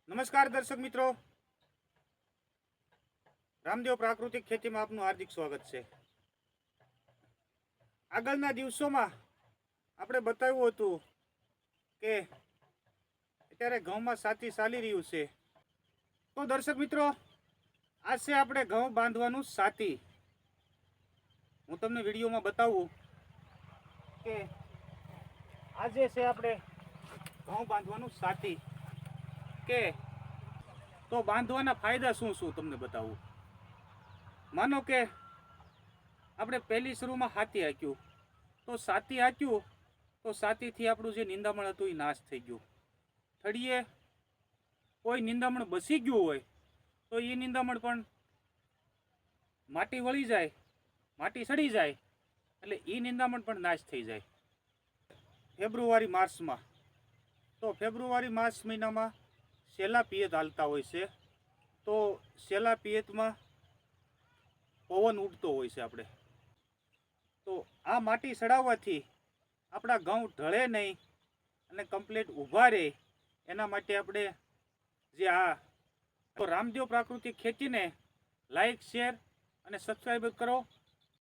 નમસ્કાર દર્શક મિત્રો, રામદેવ પ્રાકૃતિક ખેતીમાં આપનું હાર્દિક સ્વાગત છે. આગળના દિવસોમાં આપણે બતાવ્યું હતું કે અત્યારે ઘઉંમાં સાથી ચાલી રહ્યું છે. તો દર્શક મિત્રો, આ છે આપણે ઘઉં બાંધવાનું સાથી. હું તમને વિડીયોમાં બતાવું કે આજે છે આપણે ઘઉં બાંધવાનું સાથી કે તો બાંધવાના ફાયદા શું શું તમને બતાવું. માનો કે આપણે પહેલી શરૂમાં હાથી હાંક્યું, તો સાથી હાંક્યું તો સાતીથી આપણું જે નિંદામણ હતું એ નાશ થઈ ગયું. થળીએ કોઈ નિંદામણ બસી ગયું હોય તો એ નિંદામણ પણ માટી વળી જાય, માટી સડી જાય એટલે એ નિંદામણ પણ નાશ થઈ જાય. ફેબ્રુઆરી માર્ચમાં, તો ફેબ્રુઆરી માર્ચ મહિનામાં સેલા પિયત હાલતા હોય છે. તો સેલા પિયતમાં પવન ઉડતો હોય છે આપણે. તો આ માટી સડાવવાથી આપણા ઘઉં ઢળે નહીં અને કમ્પ્લીટ ઊભા રહે, એના માટે આપણે જે તો રામદેવ પ્રાકૃતિક ખેતીને લાઈક, શેર અને સબસ્ક્રાઈબ કરો.